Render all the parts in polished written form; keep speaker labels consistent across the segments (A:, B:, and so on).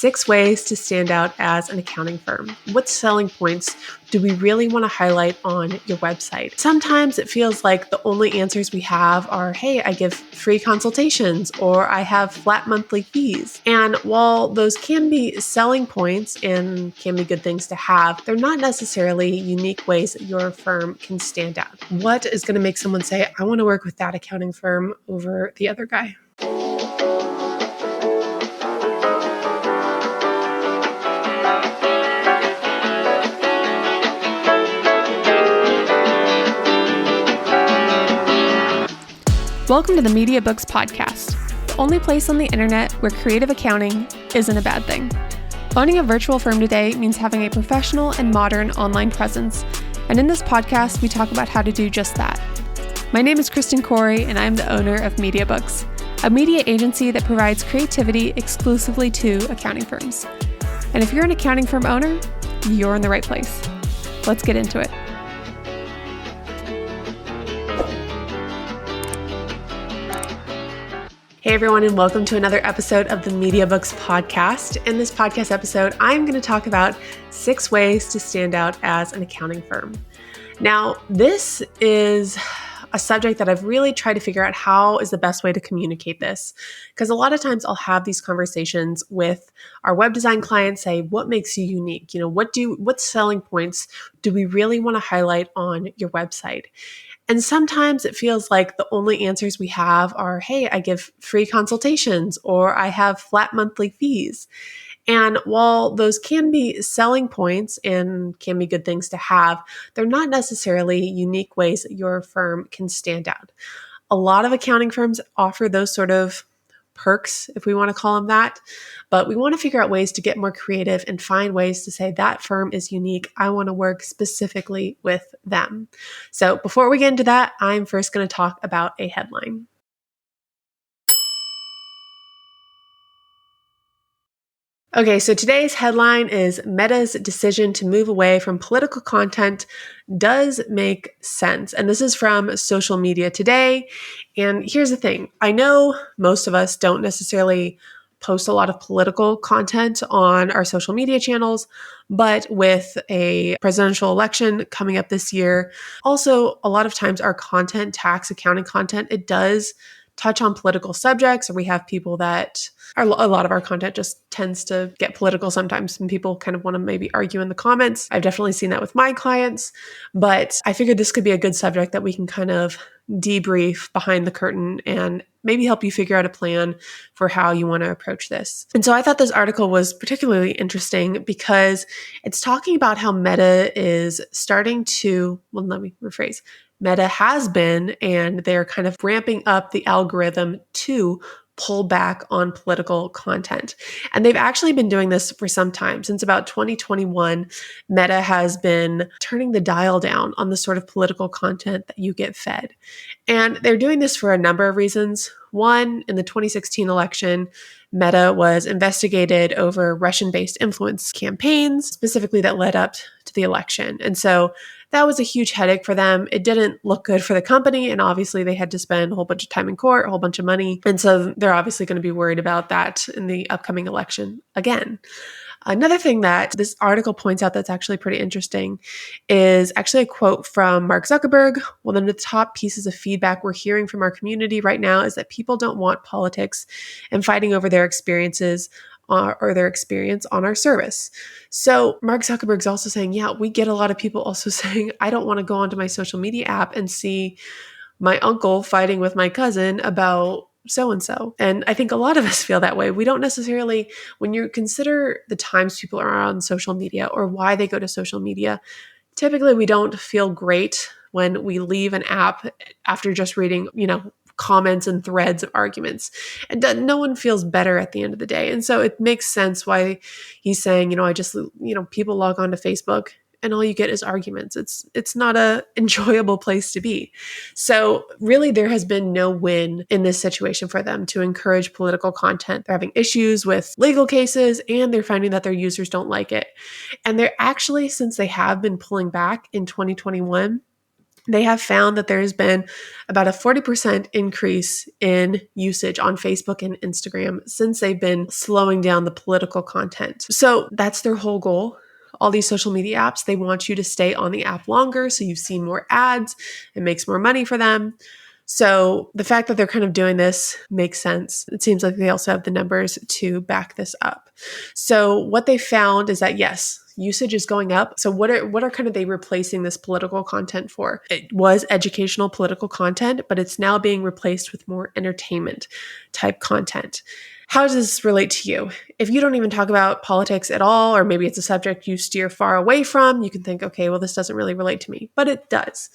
A: 6 ways to stand out as an accounting firm. What selling points do we really want to highlight on your website? Sometimes it feels like the only answers we have are, hey, I give free consultations or I have flat monthly fees. And while those can be selling points and can be good things to have, they're not necessarily unique ways that your firm can stand out. What is going to make someone say, I want to work with that accounting firm over the other guy?
B: Welcome to the MediaBooks podcast, the only place on the internet where creative accounting isn't a bad thing. Owning a virtual firm today means having a professional and modern online presence, and in this podcast, we talk about how to do just that. My name is Kristen, and I'm the owner of MediaBooks, a media agency that provides creativity exclusively to accounting firms. And if you're an accounting firm owner, you're in the right place. Let's get into it.
A: Hey everyone, and welcome to another episode of the MediaBooks podcast. In this podcast episode, I'm going to talk about 6 ways to stand out as an accounting firm. Now, this is a subject that I've really tried to figure out how is the best way to communicate this. Because a lot of times I'll have these conversations with our web design clients, say, what makes you unique? What selling points do we really want to highlight on your website? And sometimes it feels like the only answers we have are, hey, I give free consultations or I have flat monthly fees. And while those can be selling points and can be good things to have, they're not necessarily unique ways that your firm can stand out. A lot of accounting firms offer those sort of perks, if we want to call them that, but we want to figure out ways to get more creative and find ways to say that firm is unique. I want to work specifically with them. So before we get into that, I'm first going to talk about a headline. Okay, so today's headline is Meta's decision to move away from political content does make sense. And this is from Social Media Today. And here's the thing. I know most of us don't necessarily post a lot of political content on our social media channels, but with a presidential election coming up this year, also a lot of times our content, tax accounting content, it does touch on political subjects, or we have people that a lot of our content just tends to get political sometimes, and people kind of want to maybe argue in the comments. I've definitely seen that with my clients, but I figured this could be a good subject that we can kind of debrief behind the curtain and maybe help you figure out a plan for how you want to approach this. And so I thought this article was particularly interesting because it's talking about how Meta is starting to, well, let me rephrase. Meta has been, and they're kind of ramping up the algorithm to pull back on political content. And they've actually been doing this for some time. Since about 2021, Meta has been turning the dial down on the sort of political content that you get fed. And they're doing this for a number of reasons. One, in the 2016 election, Meta was investigated over Russian-based influence campaigns, specifically that led up to the election. And so that was a huge headache for them. It didn't look good for the company. And obviously they had to spend a whole bunch of time in court, a whole bunch of money. And so they're obviously going to be worried about that in the upcoming election again. Another thing that this article points out that's actually pretty interesting is actually a quote from Mark Zuckerberg. One of the top pieces of feedback we're hearing from our community right now is that people don't want politics and fighting over their experiences or their experience on our service. So Mark Zuckerberg's also saying, yeah, we get a lot of people also saying, I don't want to go onto my social media app and see my uncle fighting with my cousin about so-and-so. And I think a lot of us feel that way. We don't necessarily, when you consider the times people are on social media or why they go to social media, typically we don't feel great when we leave an app after just reading, comments and threads of arguments. And no one feels better at the end of the day. And so it makes sense why he's saying, people log on to Facebook and all you get is arguments. It's not a enjoyable place to be. So really there has been no win in this situation for them to encourage political content. They're having issues with legal cases and they're finding that their users don't like it. And they're actually, since they have been pulling back in 2021, They have found that there's been about a 40% increase in usage on Facebook and Instagram since they've been slowing down the political content. So that's their whole goal. All these social media apps, they want you to stay on the app longer so you see more ads. It makes more money for them. So the fact that they're kind of doing this makes sense. It seems like they also have the numbers to back this up. So what they found is that yes, usage is going up. So what are kind of they replacing this political content for? It was educational political content, but it's now being replaced with more entertainment type content. How does this relate to you? If you don't even talk about politics at all, or maybe it's a subject you steer far away from, you can think, okay, well, this doesn't really relate to me, but it does.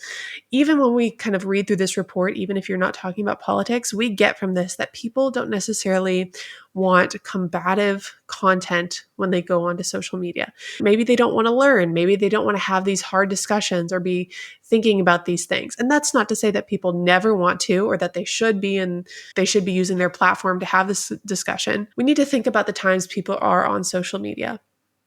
A: Even when we kind of read through this report, even if you're not talking about politics, we get from this that people don't necessarily want combative content when they go onto social media. Maybe they don't want to learn. Maybe they don't want to have these hard discussions or be thinking about these things. And that's not to say that people never want to or that they should be and they should be using their platform to have this discussion. We need to think about the times people are on social media.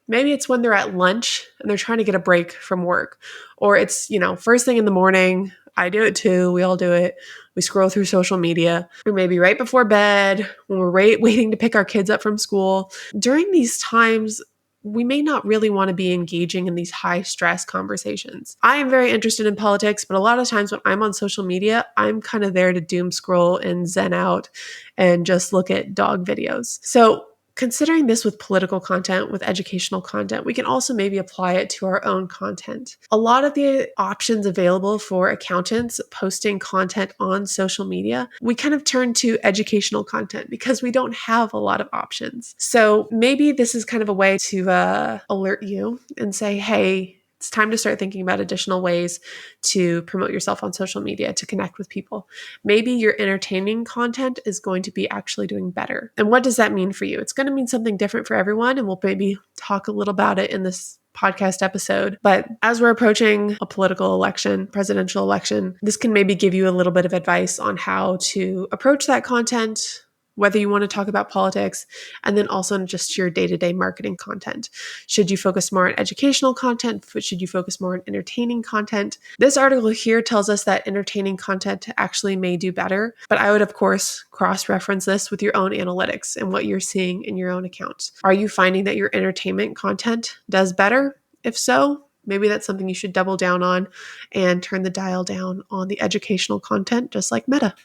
A: Maybe it's when they're at lunch and they're trying to get a break from work, or it's, first thing in the morning. I do it too. We all do it. We scroll through social media, or maybe right before bed when we're waiting to pick our kids up from school. During these times, we may not really want to be engaging in these high stress conversations. I am very interested in politics, but a lot of times when I'm on social media, I'm kind of there to doom scroll and zen out and just look at dog videos. So considering this with political content, with educational content, we can also maybe apply it to our own content. A lot of the options available for accountants posting content on social media, we kind of turn to educational content because we don't have a lot of options. So maybe this is kind of a way to alert you and say, hey, it's time to start thinking about additional ways to promote yourself on social media, to connect with people. Maybe your entertaining content is going to be actually doing better. And what does that mean for you? It's going to mean something different for everyone, and we'll maybe talk a little about it in this podcast episode. But as we're approaching a political election, presidential election, this can maybe give you a little bit of advice on how to approach that content, whether you want to talk about politics, and then also just your day-to-day marketing content. Should you focus more on educational content? Should you focus more on entertaining content? This article here tells us that entertaining content actually may do better, but I would, of course, cross-reference this with your own analytics and what you're seeing in your own accounts. Are you finding that your entertainment content does better? If so, maybe that's something you should double down on and turn the dial down on the educational content, just like Meta.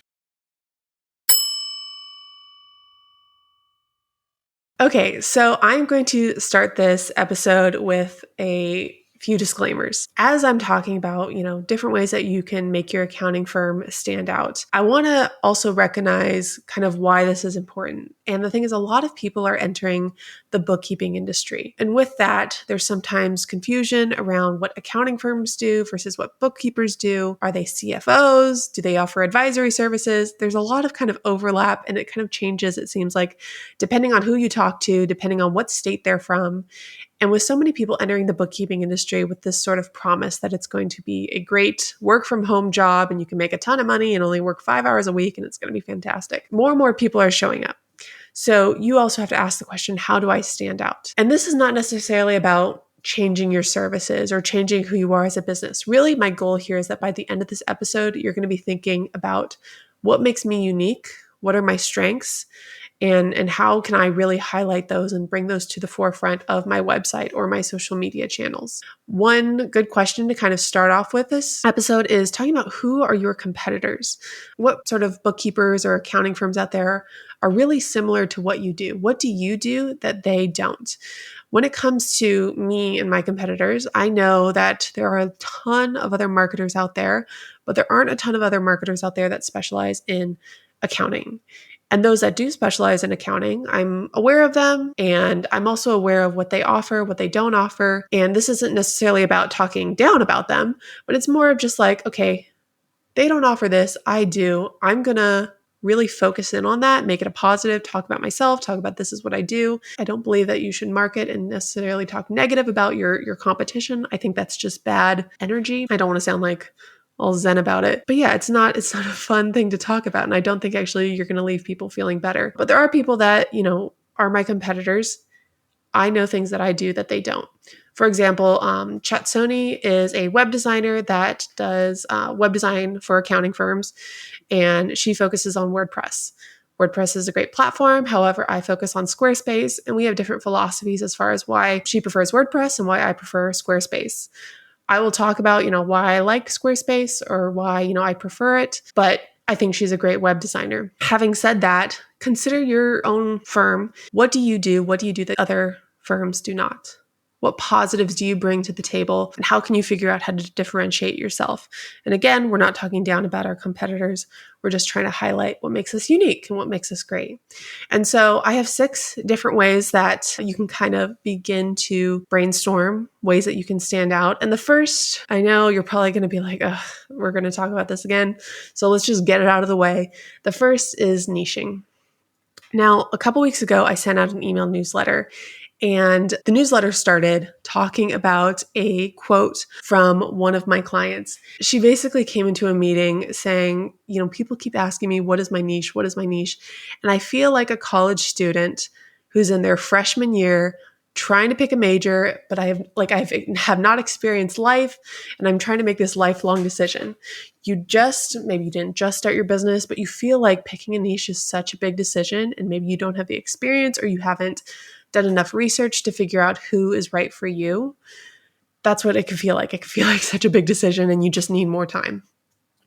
A: Okay, so I'm going to start this episode with a few disclaimers. As I'm talking about, different ways that you can make your accounting firm stand out, I want to also recognize kind of why this is important. And the thing is, a lot of people are entering the bookkeeping industry. And with that, there's sometimes confusion around what accounting firms do versus what bookkeepers do. Are they CFOs? Do they offer advisory services? There's a lot of kind of overlap, and it kind of changes, it seems like, depending on who you talk to, depending on what state they're from. And with so many people entering the bookkeeping industry with this sort of promise that it's going to be a great work from home job and you can make a ton of money and only work 5 hours a week and it's going to be fantastic, more and more people are showing up. So you also have to ask the question, how do I stand out? And this is not necessarily about changing your services or changing who you are as a business. Really, my goal here is that by the end of this episode, you're going to be thinking about what makes me unique, what are my strengths, and how can I really highlight those and bring those to the forefront of my website or my social media channels. One good question to kind of start off with this episode is talking about who are your competitors? What sort of bookkeepers or accounting firms out there are really similar to what you do? What do you do that they don't? When it comes to me and my competitors, I know that there are a ton of other marketers out there, but there aren't a ton of other marketers out there that specialize in accounting. And those that do specialize in accounting, I'm aware of them, and I'm also aware of what they offer, what they don't offer. And this isn't necessarily about talking down about them, but it's more of just like, okay, they don't offer this, I do. I'm going to really focus in on that, make it a positive, talk about myself, talk about this is what I do. I don't believe that you should market and necessarily talk negative about your competition. I think that's just bad energy. I don't want to sound like all zen about it. But yeah, it's not a fun thing to talk about. And I don't think actually you're going to leave people feeling better. But there are people that, are my competitors. I know things that I do that they don't. For example, Chatsoni is a web designer that does web design for accounting firms, and she focuses on WordPress. WordPress is a great platform. However, I focus on Squarespace, and we have different philosophies as far as why she prefers WordPress and why I prefer Squarespace. I will talk about, why I like Squarespace or why, I prefer it, but I think she's a great web designer. Having said that, consider your own firm. What do you do? What do you do that other firms do not? What positives do you bring to the table? And how can you figure out how to differentiate yourself? And again, we're not talking down about our competitors. We're just trying to highlight what makes us unique and what makes us great. And so I have 6 different ways that you can kind of begin to brainstorm ways that you can stand out. And the first, I know you're probably going to be like, ugh, we're going to talk about this again. So let's just get it out of the way. The first is niching. Now, a couple weeks ago, I sent out an email newsletter, and the newsletter started talking about a quote from one of my clients. She basically came into a meeting saying, people keep asking me, what is my niche? What is my niche? And I feel like a college student who's in their freshman year trying to pick a major, but I have not experienced life, and I'm trying to make this lifelong decision. Maybe you didn't just start your business, but you feel like picking a niche is such a big decision, and maybe you don't have the experience or you haven't done enough research to figure out who is right for you. That's what it could feel like. It could feel like such a big decision and you just need more time,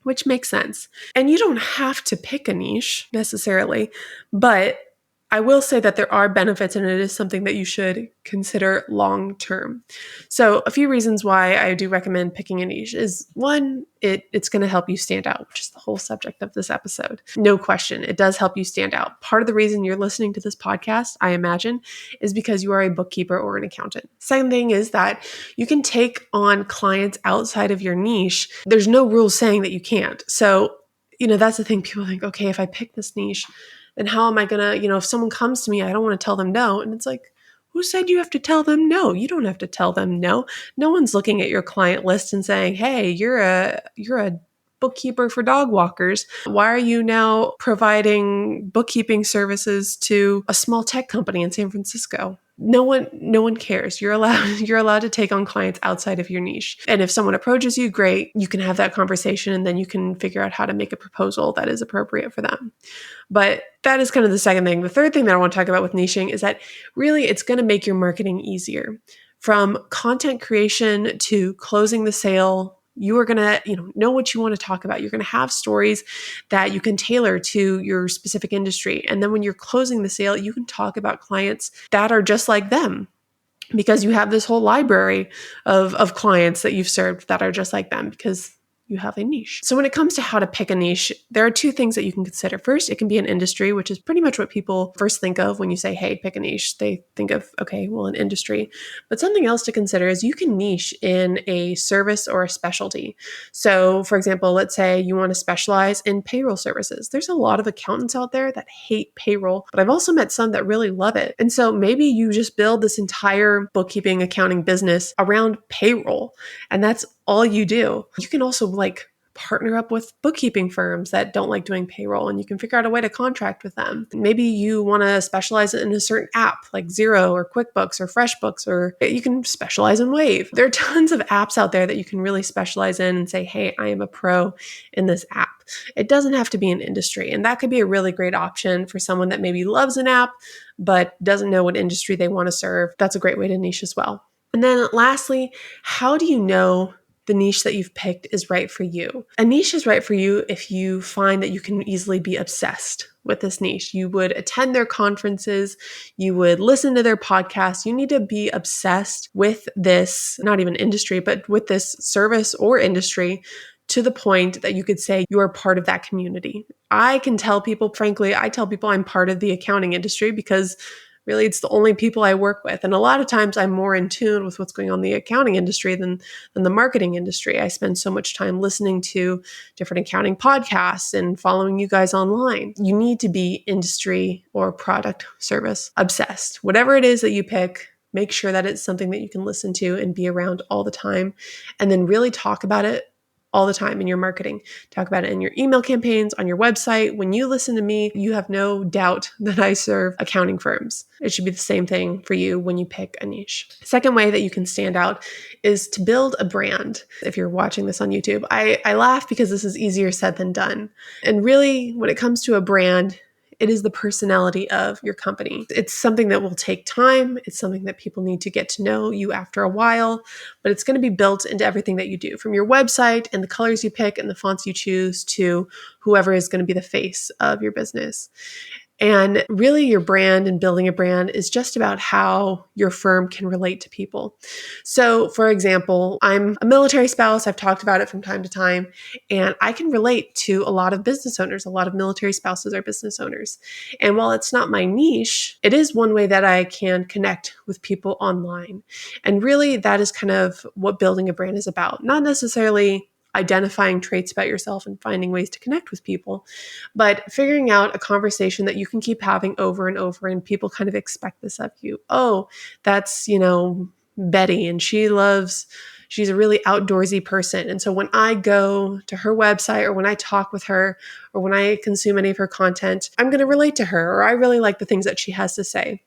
A: which makes sense. And you don't have to pick a niche necessarily, but I will say that there are benefits, and it is something that you should consider long term. So a few reasons why I do recommend picking a niche is, one, it's going to help you stand out, which is the whole subject of this episode. No question, it does help you stand out. Part of the reason you're listening to this podcast, I imagine, is because you are a bookkeeper or an accountant. Second thing is that you can take on clients outside of your niche. There's no rule saying that you can't. So, that's the thing. People think, okay, if I pick this niche, then how am I going to, if someone comes to me, I don't want to tell them no. And it's like, who said you have to tell them no? You don't have to tell them no. No one's looking at your client list and saying, hey, you're a bookkeeper for dog walkers. Why are you now providing bookkeeping services to a small tech company in San Francisco? No one cares. You're allowed to take on clients outside of your niche. And if someone approaches you, great, you can have that conversation, and then you can figure out how to make a proposal that is appropriate for them. But that is kind of the second thing. The third thing that I want to talk about with niching is that really it's going to make your marketing easier. From content creation to closing the sale, you are going to know what you want to talk about. You're going to have stories that you can tailor to your specific industry. And then when you're closing the sale, you can talk about clients that are just like them, because you have this whole library of clients that you've served that are just like them, because you have a niche. So when it comes to how to pick a niche, there are 2 things that you can consider. First, it can be an industry, which is pretty much what people first think of when you say, hey, pick a niche. They think of, okay, well, an industry. But something else to consider is you can niche in a service or a specialty. So for example, let's say you want to specialize in payroll services. There's a lot of accountants out there that hate payroll, but I've also met some that really love it. And so maybe you just build this entire bookkeeping, accounting business around payroll, and that's all you do. You can also partner up with bookkeeping firms that don't like doing payroll, and you can figure out a way to contract with them. Maybe you want to specialize in a certain app like Xero or QuickBooks or FreshBooks, or you can specialize in Wave. There are tons of apps out there that you can really specialize in and say, hey, I am a pro in this app. It doesn't have to be an industry, and that could be a really great option for someone that maybe loves an app but doesn't know what industry they want to serve. That's a great way to niche as well. And then lastly, how do you know the niche that you've picked is right for you? A niche is right for you if you find that you can easily be obsessed with this niche. You would attend their conferences, you would listen to their podcasts. You need to be obsessed with this, not even industry, but with this service or industry, to the point that you could say you are part of that community. I tell people I'm part of the accounting industry because really, it's the only people I work with. And a lot of times I'm more in tune with what's going on in the accounting industry than the marketing industry. I spend so much time listening to different accounting podcasts and following you guys online. You need to be industry or product service obsessed. Whatever it is that you pick, make sure that it's something that you can listen to and be around all the time, and then really talk about it all the time in your marketing. Talk about it in your email campaigns, on your website. When you listen to me, you have no doubt that I serve accounting firms. It should be the same thing for you when you pick a niche. Second way that you can stand out is to build a brand. If you're watching this on YouTube, I laugh because this is easier said than done. And really, when it comes to a brand, it is the personality of your company. It's something that will take time. It's something that people need to get to know you after a while, but it's going to be built into everything that you do, from your website and the colors you pick and the fonts you choose to whoever is going to be the face of your business. And really, your brand and building a brand is just about how your firm can relate to people. So, for example, I'm a military spouse. I've talked about it from time to time, and I can relate to a lot of business owners. A lot of military spouses are business owners. And while it's not my niche, it is one way that I can connect with people online. And really, that is kind of what building a brand is about. Not necessarily identifying traits about yourself and finding ways to connect with people, but figuring out a conversation that you can keep having over and over, and people kind of expect this of you. Oh, that's, Betty, and she's a really outdoorsy person. And so when I go to her website, or when I talk with her, or when I consume any of her content, I'm going to relate to her, or I really like the things that she has to say.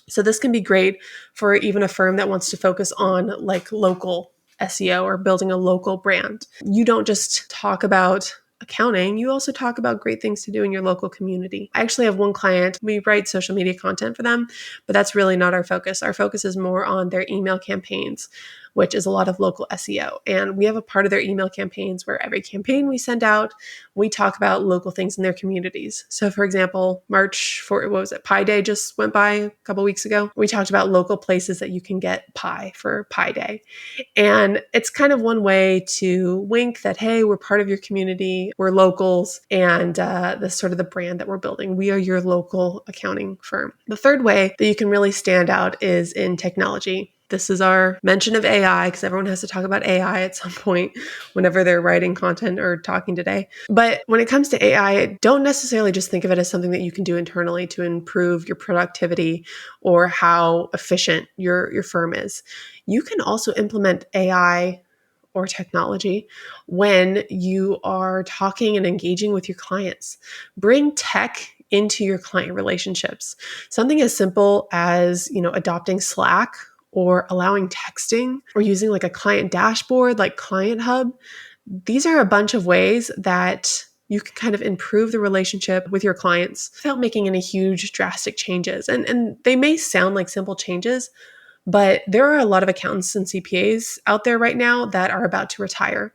A: So this can be great for even a firm that wants to focus on like local SEO or building a local brand. You don't just talk about accounting, you also talk about great things to do in your local community. I actually have one client, we write social media content for them, but that's really not our focus. Our focus is more on their email campaigns, which is a lot of local SEO. And we have a part of their email campaigns where every campaign we send out, we talk about local things in their communities. So for example, Pi Day just went by a couple weeks ago. We talked about local places that you can get pie for Pi Day. And it's kind of one way to wink that, hey, we're part of your community, we're locals, and this sort of the brand that we're building. We are your local accounting firm. The third way that you can really stand out is in technology. This is our mention of AI, because everyone has to talk about AI at some point whenever they're writing content or talking today. But when it comes to AI, don't necessarily just think of it as something that you can do internally to improve your productivity or how efficient your firm is. You can also implement AI or technology when you are talking and engaging with your clients. Bring tech into your client relationships. Something as simple as, adopting Slack, or allowing texting, or using like a client dashboard like Client Hub. These are a bunch of ways that you can kind of improve the relationship with your clients without making any huge drastic changes. And they may sound like simple changes, but there are a lot of accountants and CPAs out there right now that are about to retire,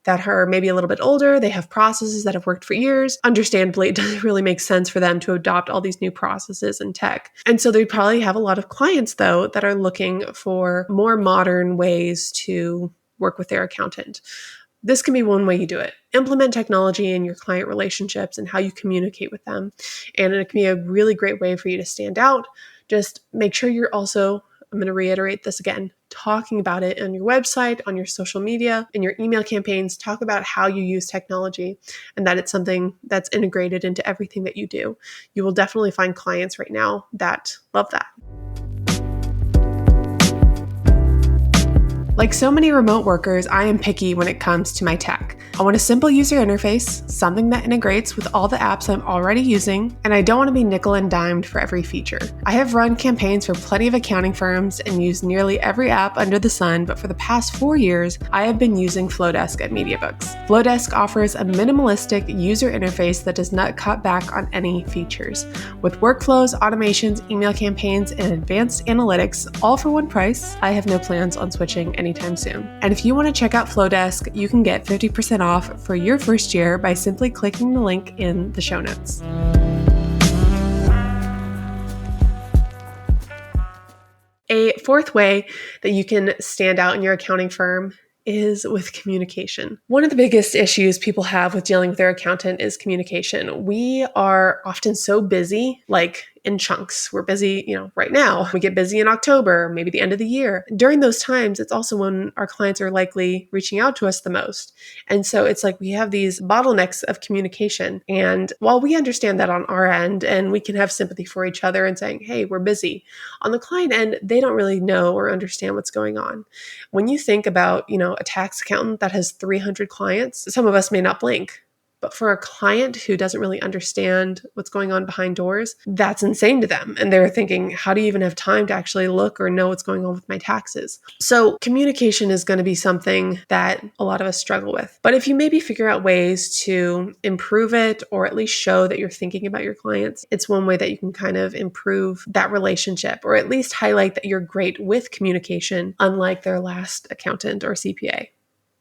A: that are maybe a little bit older. They have processes that have worked for years. Understandably, it doesn't really make sense for them to adopt all these new processes and tech. And so they probably have a lot of clients, though, that are looking for more modern ways to work with their accountant. This can be one way you do it. Implement technology in your client relationships and how you communicate with them. And it can be a really great way for you to stand out. Just make sure you're also, I'm going to reiterate this again, talking about it on your website, on your social media, in your email campaigns. Talk about how you use technology and that it's something that's integrated into everything that you do. You will definitely find clients right now that love that. Like so many remote workers, I am picky when it comes to my tech. I want a simple user interface, something that integrates with all the apps I'm already using, and I don't want to be nickel and dimed for every feature. I have run campaigns for plenty of accounting firms and used nearly every app under the sun, but for the past 4 years, I have been using Flowdesk at MediaBooks. Flowdesk offers a minimalistic user interface that does not cut back on any features. With workflows, automations, email campaigns, and advanced analytics, all for one price, I have no plans on switching anytime soon. And if you want to check out Flowdesk, you can get 50% off for your first year by simply clicking the link in the show notes. A fourth way that you can stand out in your accounting firm is with communication. One of the biggest issues people have with dealing with their accountant is communication. We are often so busy, like in chunks. We're busy, right now. We get busy in October, maybe the end of the year. During those times, it's also when our clients are likely reaching out to us the most. And so it's like we have these bottlenecks of communication. And while we understand that on our end and we can have sympathy for each other and saying, hey, we're busy, on the client end, they don't really know or understand what's going on. When you think about, a tax accountant that has 300 clients, some of us may not blink. But for a client who doesn't really understand what's going on behind doors, that's insane to them. And they're thinking, how do you even have time to actually look or know what's going on with my taxes? So communication is going to be something that a lot of us struggle with. But if you maybe figure out ways to improve it or at least show that you're thinking about your clients, it's one way that you can kind of improve that relationship or at least highlight that you're great with communication, unlike their last accountant or CPA.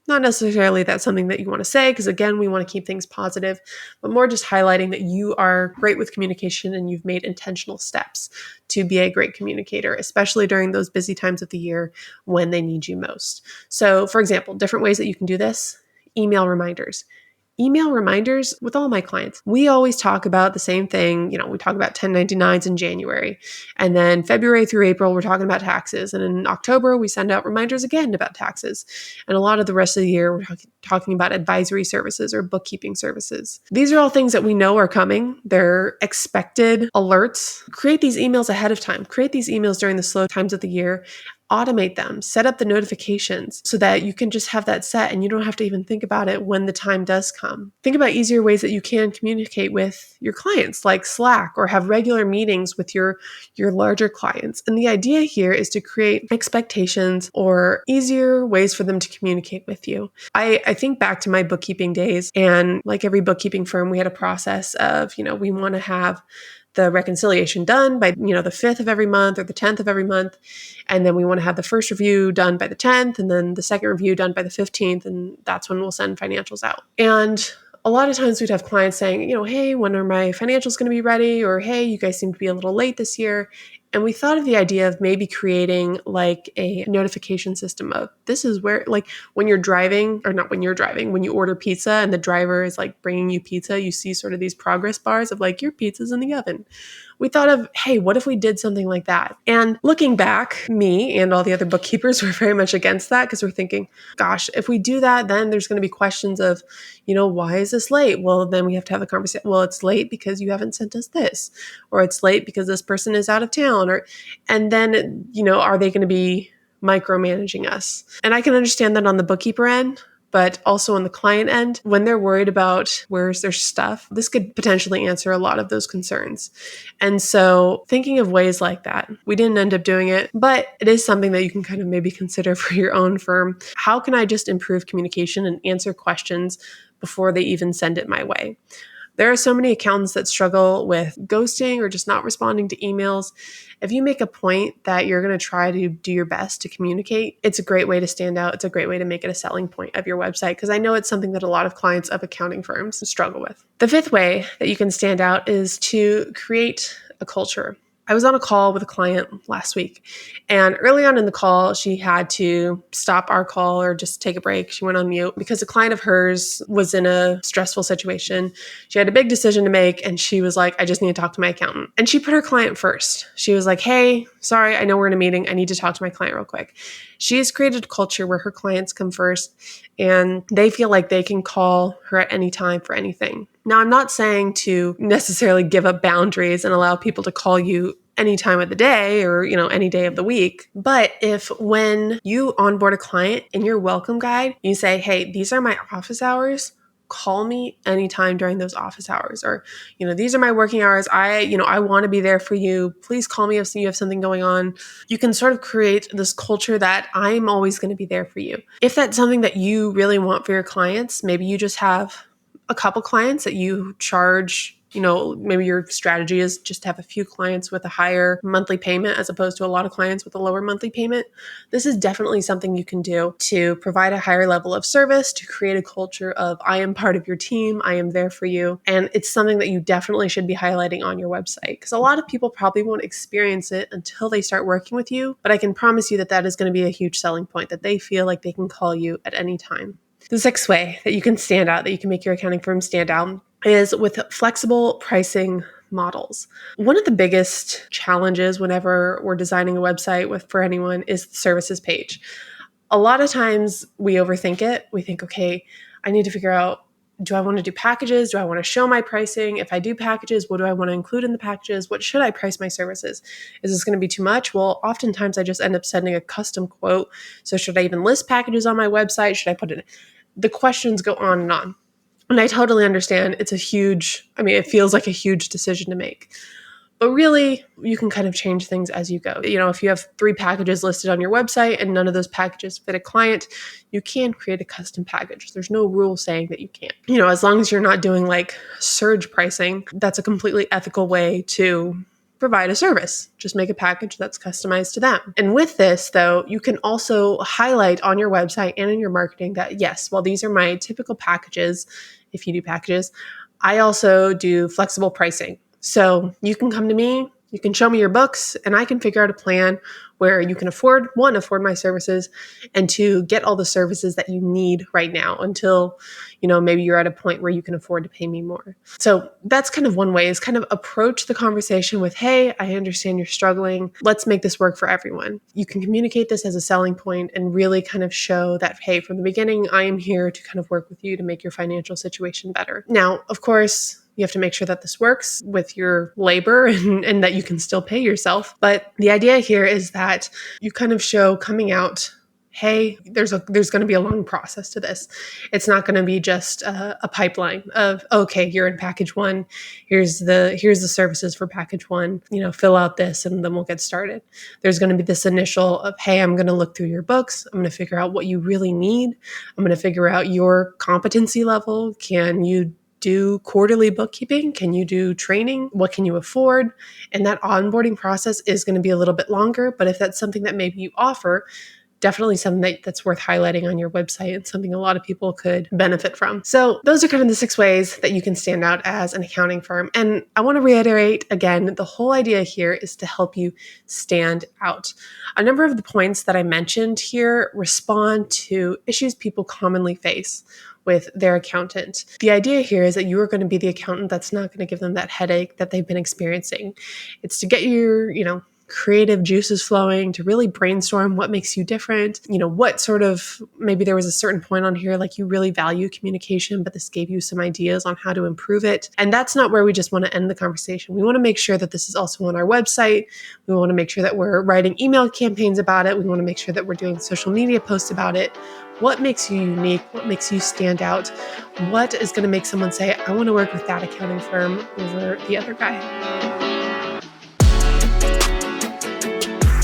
A: Not necessarily that's something that you want to say, because again, we want to keep things positive, but more just highlighting that you are great with communication and you've made intentional steps to be a great communicator, especially during those busy times of the year when they need you most. So for example, different ways that you can do this: email reminders. Email reminders with all my clients. We always talk about the same thing. We talk about 1099s in January. And then February through April, we're talking about taxes. And in October, we send out reminders again about taxes. And a lot of the rest of the year, we're talking about advisory services or bookkeeping services. These are all things that we know are coming. They're expected alerts. Create these emails ahead of time. Create these emails during the slow times of the year. Automate them, set up the notifications so that you can just have that set and you don't have to even think about it when the time does come. Think about easier ways that you can communicate with your clients, like Slack, or have regular meetings with your larger clients. And the idea here is to create expectations or easier ways for them to communicate with you. I think back to my bookkeeping days, and like every bookkeeping firm, we had a process of, we want to have the reconciliation done by, the 5th of every month or the 10th of every month. And then we want to have the first review done by the 10th and then the second review done by the 15th. And that's when we'll send financials out. And a lot of times we'd have clients saying, hey, when are my financials going to be ready? Or, hey, you guys seem to be a little late this year. And we thought of the idea of maybe creating like a notification system of this is where, like when you're driving, or not when you're driving, when you order pizza and the driver is like bringing you pizza, you see sort of these progress bars of like your pizza's in the oven. We thought of, hey, what if we did something like that? And looking back, me and all the other bookkeepers were very much against that because we're thinking, gosh, if we do that, then there's going to be questions of, why is this late? Well, then we have to have a conversation. Well, it's late because you haven't sent us this, or it's late because this person is out of town, and then, are they going to be micromanaging us? And I can understand that on the bookkeeper end, but also on the client end, when they're worried about where's their stuff, this could potentially answer a lot of those concerns. And so thinking of ways like that, we didn't end up doing it, but it is something that you can kind of maybe consider for your own firm. How can I just improve communication and answer questions before they even send it my way? There are so many accountants that struggle with ghosting or just not responding to emails. If you make a point that you're going to try to do your best to communicate, it's a great way to stand out. It's a great way to make it a selling point of your website, because I know it's something that a lot of clients of accounting firms struggle with. The fifth way that you can stand out is to create a culture. I was on a call with a client last week, and early on in the call, she had to stop our call or just take a break. She went on mute because a client of hers was in a stressful situation. She had a big decision to make, and she was like, I just need to talk to my accountant. And she put her client first. She was like, hey, sorry, I know we're in a meeting. I need to talk to my client real quick. She has created a culture where her clients come first, and they feel like they can call her at any time for anything. Now, I'm not saying to necessarily give up boundaries and allow people to call you any time of the day or, any day of the week. But if when you onboard a client in your welcome guide, you say, hey, these are my office hours, call me anytime during those office hours, or, these are my working hours. I want to be there for you. Please call me if you have something going on. You can sort of create this culture that I'm always going to be there for you. If that's something that you really want for your clients, maybe you just have a couple clients that you charge, maybe your strategy is just to have a few clients with a higher monthly payment as opposed to a lot of clients with a lower monthly payment. This is definitely something you can do to provide a higher level of service, to create a culture of I am part of your team, I am there for you. And it's something that you definitely should be highlighting on your website, because a lot of people probably won't experience it until they start working with you. But I can promise you that that is going to be a huge selling point, that they feel like they can call you at any time. The sixth way that you can stand out, that you can make your accounting firm stand out, is with flexible pricing models. One of the biggest challenges whenever we're designing a website for anyone is the services page. A lot of times we overthink it. We think, okay, I need to figure out, do I want to do packages? Do I want to show my pricing? If I do packages, what do I want to include in the packages? What should I price my services? Is this going to be too much? Well, oftentimes I just end up sending a custom quote. So should I even list packages on my website? Should I put it? The questions go on and on. And I totally understand it feels like a huge decision to make. But really, you can kind of change things as you go. If you have 3 packages listed on your website and none of those packages fit a client, you can create a custom package. There's no rule saying that you can't. As long as you're not doing like surge pricing, that's a completely ethical way to provide a service. Just make a package that's customized to them. And with this, though, you can also highlight on your website and in your marketing that, yes, while these are my typical packages, if you do packages, I also do flexible pricing. So you can come to me, you can show me your books, and I can figure out a plan where you can afford my services, and 2, get all the services that you need right now until, maybe you're at a point where you can afford to pay me more. So that's kind of one way, is kind of approach the conversation with, hey, I understand you're struggling. Let's make this work for everyone. You can communicate this as a selling point and really kind of show that, hey, from the beginning, I am here to kind of work with you to make your financial situation better. Now, of course, you have to make sure that this works with your labor and that you can still pay yourself. But the idea here is that you kind of show coming out, hey, there's going to be a long process to this. It's not going to be just a pipeline of, okay, you're in package 1. Here's the services for package 1, fill out this and then we'll get started. There's going to be this initial of, hey, I'm going to look through your books. I'm going to figure out what you really need. I'm going to figure out your competency level. Can you do quarterly bookkeeping? Can you do training? What can you afford? And that onboarding process is going to be a little bit longer, but if that's something that maybe you offer, definitely something that's worth highlighting on your website and something a lot of people could benefit from. So those are kind of the 6 ways that you can stand out as an accounting firm. And I want to reiterate again, the whole idea here is to help you stand out. A number of the points that I mentioned here respond to issues people commonly face with their accountant. The idea here is that you are going to be the accountant that's not going to give them that headache that they've been experiencing. It's to get your, creative juices flowing, to really brainstorm what makes you different. What sort of, maybe there was a certain point on here, like you really value communication, but this gave you some ideas on how to improve it. And that's not where we just want to end the conversation. We want to make sure that this is also on our website. We want to make sure that we're writing email campaigns about it. We want to make sure that we're doing social media posts about it. What makes you unique? What makes you stand out? What is going to make someone say, I want to work with that accounting firm over the other guy?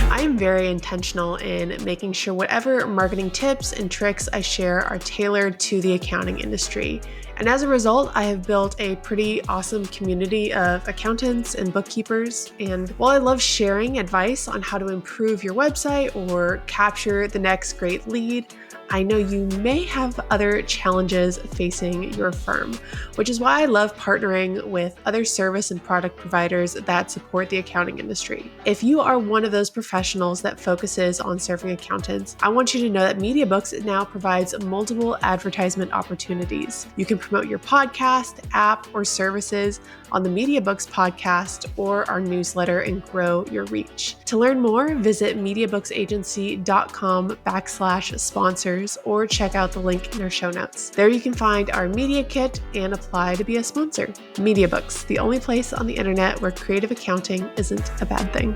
A: I'm very intentional in making sure whatever marketing tips and tricks I share are tailored to the accounting industry. And as a result, I have built a pretty awesome community of accountants and bookkeepers. And while I love sharing advice on how to improve your website or capture the next great lead, I know you may have other challenges facing your firm, which is why I love partnering with other service and product providers that support the accounting industry. If you are one of those professionals that focuses on serving accountants, I want you to know that MediaBooks now provides multiple advertisement opportunities. You can promote your podcast, app, or services on the MediaBooks podcast or our newsletter and grow your reach. To learn more, visit MediaBooksAgency.com/sponsors or check out the link in our show notes. There you can find our media kit and apply to be a sponsor. MediaBooks, the only place on the internet where creative accounting isn't a bad thing.